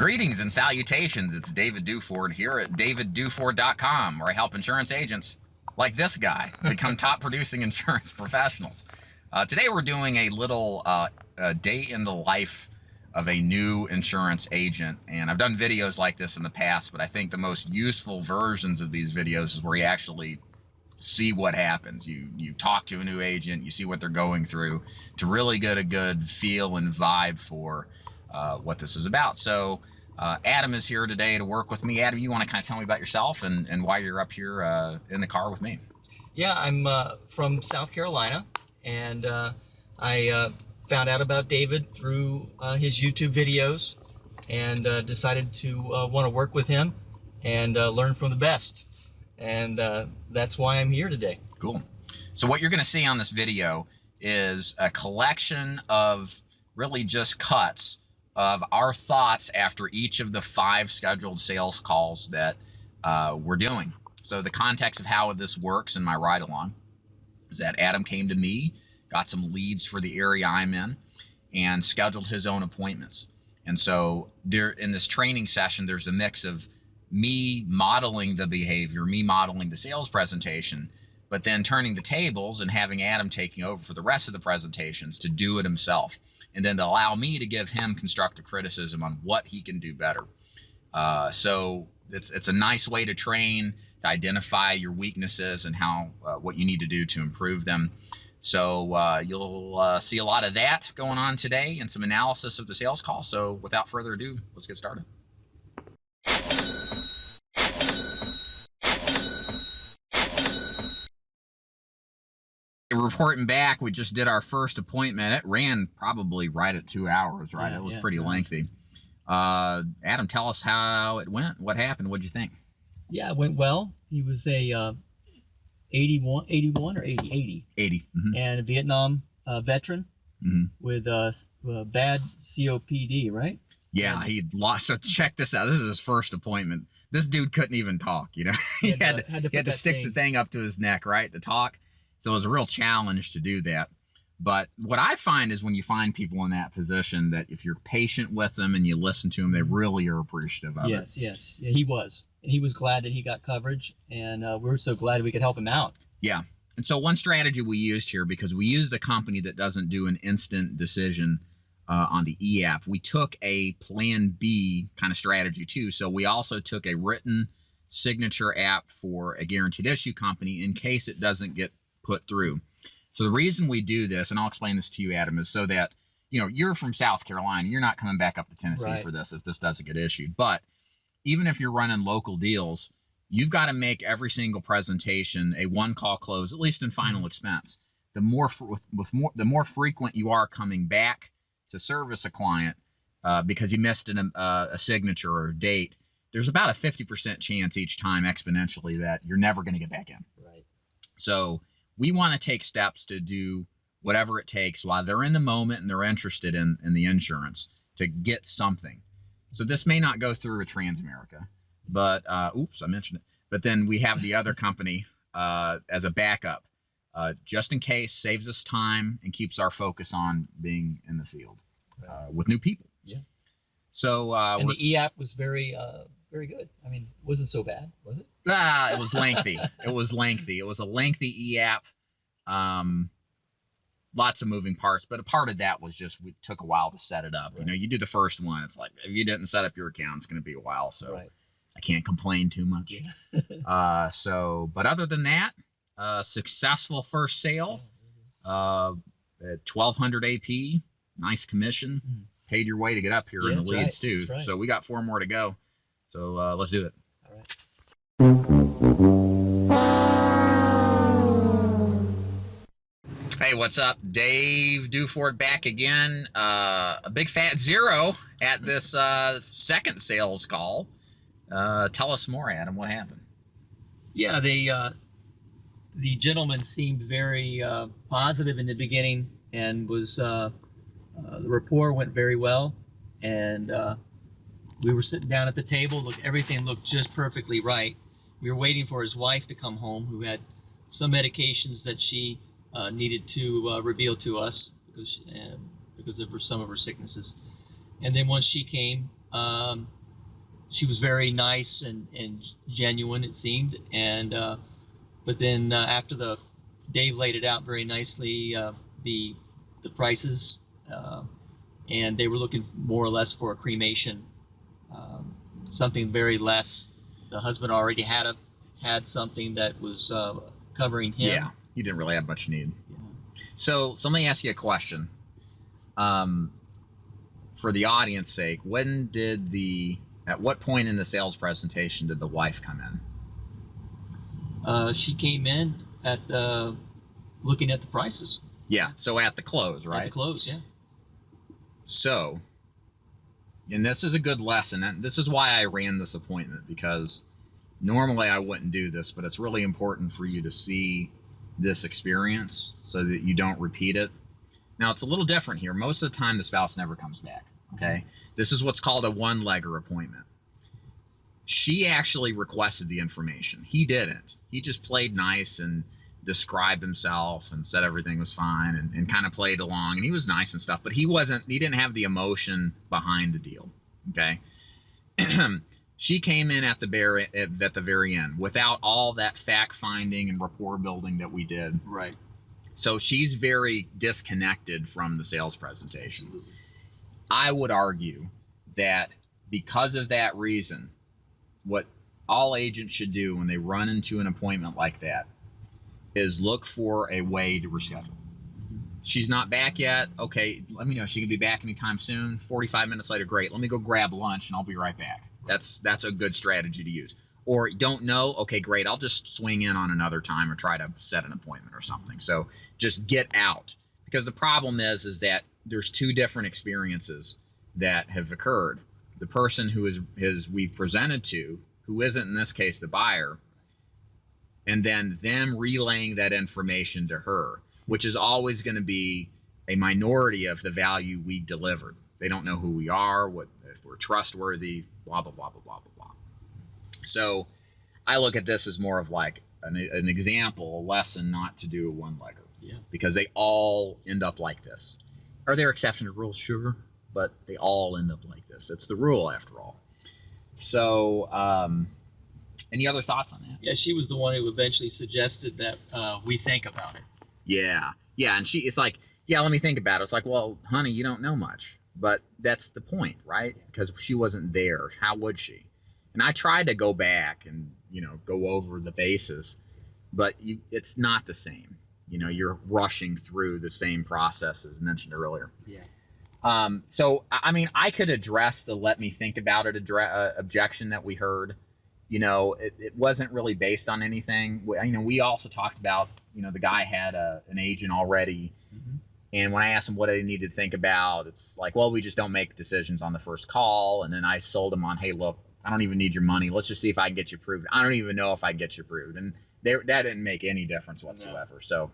Greetings and salutations. It's David Duford here at davidduford.com, where I help insurance agents like this guy become top producing insurance professionals. Today we're doing a little day in the life of a new insurance agent, and I've done videos like this in the past, but I think the most useful versions of these videos is where you actually see what happens. You talk to a new agent, you see what they're going through to really get a good feel and vibe for what this is about. So Adam is here today to work with me. Adam, you want to kind of tell me about yourself and why you're up here in the car with me? Yeah, I'm from South Carolina, and I found out about David through his YouTube videos, and decided to want to work with him and learn from the best. And that's why I'm here today. Cool. So what you're going to see on this video is a collection of really just cuts of our thoughts after each of the 5 scheduled sales calls that we're doing. So the context of how this works in my ride along is that Adam came to me, got some leads for the area I'm in, and scheduled his own appointments. And so there, in this training session, there's a mix of me modeling the behavior, me modeling the sales presentation, but then turning the tables and having Adam taking over for the rest of the presentations to do it himself, and then to allow me to give him constructive criticism on what he can do better. So it's a nice way to train, to identify your weaknesses and how what you need to do to improve them. So you'll see a lot of that going on today and some analysis of the sales call. So without further ado, let's get started. Reporting back, we just did our first appointment. It ran probably right at 2 hours, right? Yeah, it was yeah, pretty lengthy. Adam, tell us how it went. What happened? What'd you think? Yeah, it went well. He was a 81 or 80, Mm-hmm. and a Vietnam veteran with bad COPD, right? Yeah, he'd lost. So check this out. This is his first appointment. This dude couldn't even talk, you know. He had to stick the thing up to his neck, right, to talk. So it was a real challenge to do that. But what I find is when you find people in that position, that if you're patient with them and you listen to them, they really are appreciative of it. Yes. Yeah, he was. And he was glad that he got coverage, and we're so glad we could help him out. Yeah. And so one strategy we used here, because we used a company that doesn't do an instant decision on the e-app, we took a plan B kind of strategy too. So we also took a written signature app for a guaranteed issue company in case it doesn't get put through. So the reason we do this, and I'll explain this to you, Adam, is so that, you know, you're from South Carolina, you're not coming back up to Tennessee for this if this doesn't get issued. But even if you're running local deals, you've got to make every single presentation a one-call close, at least in final expense. The more frequent you are coming back to service a client because you missed a signature or a date, there's about a 50% chance each time exponentially that you're never going to get back in. Right. So we want to take steps to do whatever it takes while they're in the moment and they're interested in the insurance to get something. So this may not go through a Transamerica, but oops, I mentioned it. But then we have the other company as a backup, just in case, saves us time and keeps our focus on being in the field with new people. Yeah. So and the e-app was very good. I mean, it wasn't so bad, was it? It was lengthy. It was lengthy. It was a lengthy e-app. Lots of moving parts, but a part of that was just it took a while to set it up. Right. You know, you do the first one, it's like if you didn't set up your account, it's going to be a while. So I can't complain too much. Yeah. But other than that, successful first sale, at 1,200 AP, nice commission, paid your way to get up here in the leads too. Right. So we got 4 more to go. So let's do it. All right. Hey, what's up? Dave Duford back again. A big fat 0 at this second sales call. Tell us more, Adam. What happened? Yeah, the gentleman seemed very positive in the beginning, and was the rapport went very well, and we were sitting down at the table. Look, everything looked just perfectly right. We were waiting for his wife to come home, who had some medications that she needed to reveal to us because of some of her sicknesses. And then once she came, She was very nice and genuine, it seemed. And but then after Dave laid it out very nicely, the prices, and they were looking more or less for a cremation, something very less. The husband already had something that was covering him. Yeah, he didn't really have much need. Yeah. So let me ask you a question. For the audience sake, at what point in the sales presentation did the wife come in? She came in at looking at the prices. Yeah, so at the close, right? At the close, yeah. So, and this is a good lesson, and this is why I ran this appointment, because normally I wouldn't do this, but it's really important for you to see this experience so that you don't repeat it. Now, it's a little different here. Most of the time, the spouse never comes back, okay? This is what's called a one-legger appointment. She actually requested the information. He didn't. He just played nice and described himself and said everything was fine and kind of played along, and he was nice and stuff, but he didn't have the emotion behind the deal, okay? She came in at the very end without all that fact finding and rapport building that we did. Right. So she's very disconnected from the sales presentation. Absolutely. I would argue that because of that reason, what all agents should do when they run into an appointment like that is look for a way to reschedule. She's not back yet. Okay, let me know. She can be back anytime soon. 45 minutes later, great. Let me go grab lunch and I'll be right back. That's a good strategy to use. Or don't know, okay, great. I'll just swing in on another time or try to set an appointment or something. So just get out. Because the problem is that there's two different experiences that have occurred. The person who we've presented to, who isn't in this case the buyer, and then them relaying that information to her, which is always going to be a minority of the value we delivered. They don't know who we are, if we're trustworthy, blah, blah, blah, blah, blah, blah, blah. So I look at this as more of like an example, a lesson not to do a one-legger. Yeah. Because they all end up like this. Are there exceptions to rules? Sure. But they all end up like this. It's the rule after all. So any other thoughts on that? Yeah, she was the one who eventually suggested that we think about it. Yeah. Yeah. And it's like, yeah, let me think about it. It's like, well, honey, you don't know much. But that's the point, right? Because she wasn't there. How would she? And I tried to go back and, go over the bases, but it's not the same. You're rushing through the same process as mentioned earlier. Yeah. So, I mean, I could address the let me think about it objection that we heard. It wasn't really based on anything. We also talked about, the guy had an agent already. Mm-hmm. And when I asked him what he needed to think about, it's like, well, we just don't make decisions on the first call. And then I sold him on, hey, look, I don't even need your money. Let's just see if I can get you approved. I don't even know if I can get you approved. And that didn't make any difference whatsoever. No. So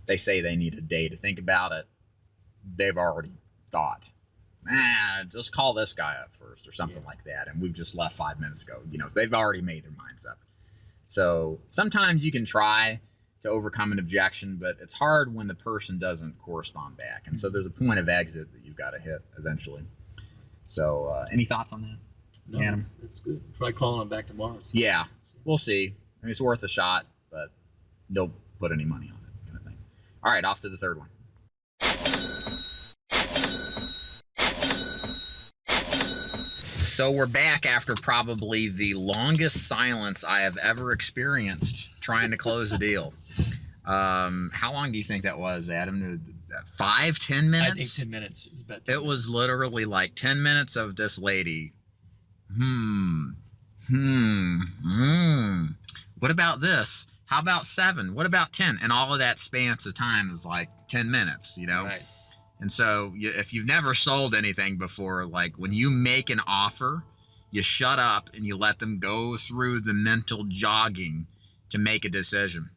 they say they need a day to think about it. They've already thought, just call this guy up first or something like that. And we've just left 5 minutes ago. They've already made their minds up. So sometimes you can try to overcome an objection, but it's hard when the person doesn't correspond back. And so there's a point of exit that you've got to hit eventually. So any thoughts on that? No, that's good. Try calling them back tomorrow. Yeah, we'll see. I mean, it's worth a shot, but don't put any money on it, kind of thing. All right, off to the third one. So we're back after probably the longest silence I have ever experienced trying to close a deal. How long do you think that was, Adam? 5, 10 minutes? I think 10 minutes is about 10 It was minutes. literally like 10 minutes of this lady. What about this? How about 7? What about 10? And all of that spans of time is like 10 minutes, Right. And so if you've never sold anything before, like when you make an offer, you shut up and you let them go through the mental jogging to make a decision.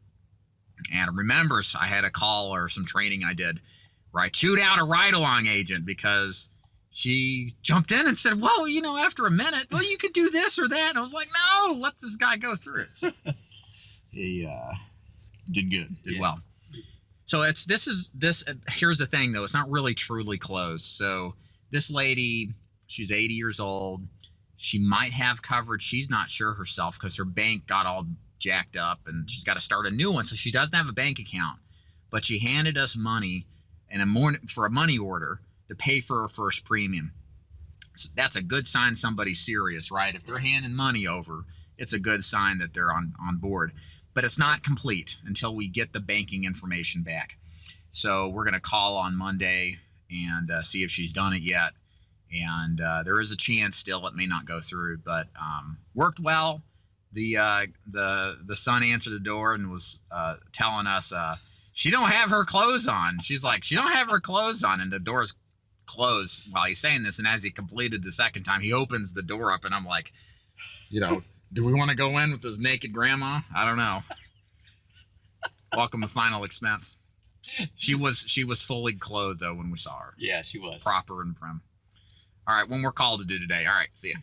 And remembers I had a call or some training I did where I chewed out a ride-along agent because she jumped in and said, well, after a minute, well, you could do this or that. And I was like, no, let this guy go through it. So he did good, did well. So here's the thing though, it's not really truly closed. So this lady, She's 80 years old. She might have coverage. She's not sure herself because her bank got all jacked up and she's got to start a new one. So she doesn't have a bank account. But she handed us money for a money order to pay for her first premium. So that's a good sign somebody's serious, right? If they're handing money over, it's a good sign that they're on board. But it's not complete until we get the banking information back. So we're going to call on Monday and see if she's done it yet. And there is a chance still it may not go through, but worked well. The son answered the door and was telling us she don't have her clothes on. She's like, she don't have her clothes on, and the door's closed while he's saying this. And as he completed the second time, he opens the door up, and I'm like, do we want to go in with this naked grandma? I don't know. Welcome to Final Expense. She was fully clothed though when we saw her. Yeah, she was proper and prim. All right, one more call to do today. All right, see ya.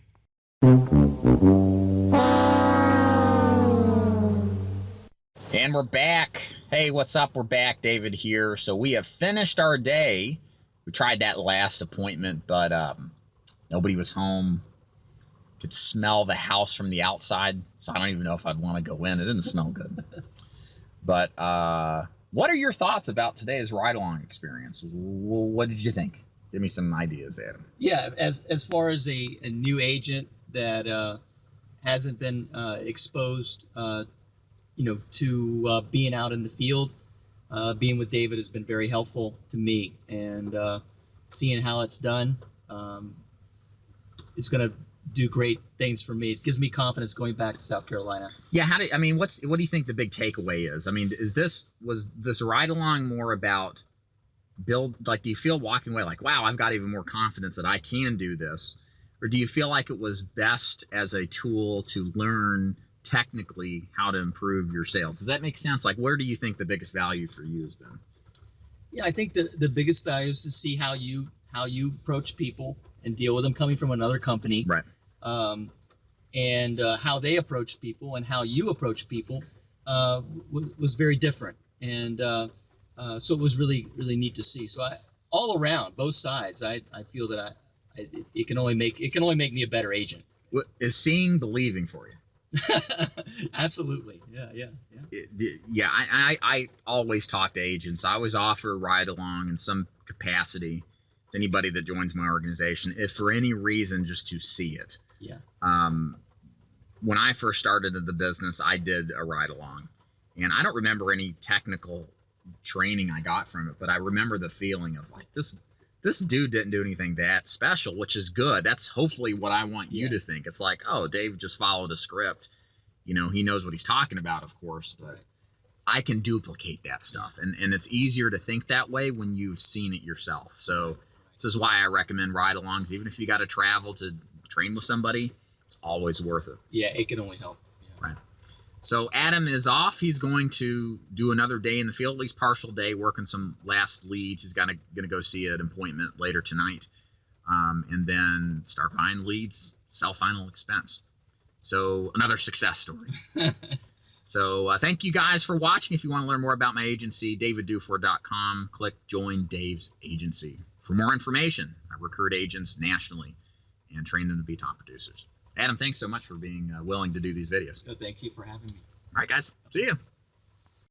And we're back. Hey, what's up? We're back. David here. So we have finished our day. We tried that last appointment, but nobody was home. Could smell the house from the outside, so I don't even know if I'd want to go in. It didn't smell good. But what are your thoughts about today's ride-along experience? What did you think? Give me some ideas, Adam. Yeah, as far as a new agent that hasn't been exposed, to being out in the field, being with David has been very helpful to me, and seeing how it's done is going to do great things for me. It gives me confidence going back to South Carolina. Yeah, what do you think the big takeaway is? I mean, was this ride along more about do you feel walking away like, wow, I've got even more confidence that I can do this? Or do you feel like it was best as a tool to learn technically how to improve your sales? Does that make sense? Like, where do you think the biggest value for you has been? Yeah, I think the biggest value is to see how you approach people and deal with them coming from another company. Right. And how they approach people and how you approach people was very different. And so it was really, really neat to see. So all around, both sides, I feel that it can only make me a better agent. What is seeing believing for you? Absolutely. Yeah. I always talk to agents. I always offer a ride along in some capacity to anybody that joins my organization, if for any reason, just to see it. Yeah. When I first started in the business, I did a ride along, and I don't remember any technical training I got from it, but I remember the feeling of like, this dude didn't do anything that special, which is good. That's hopefully what I want you to think. It's like, oh, Dave just followed a script. He knows what he's talking about, of course, but I can duplicate that stuff. And it's easier to think that way when you've seen it yourself. So this is why I recommend ride-alongs. Even if you got to travel to train with somebody, it's always worth it. Yeah, it can only help. Yeah. Right. So Adam is off. He's going to do another day in the field, at least partial day, working some last leads. He's going to go see an appointment later tonight, and then start buying leads, sell Final Expense. So another success story. So thank you guys for watching. If you want to learn more about my agency, daviddufour.com. Click Join Dave's Agency. For more information, I recruit agents nationally and train them to be top producers. Adam, thanks so much for being willing to do these videos. Thank you for having me. All right, guys. See you.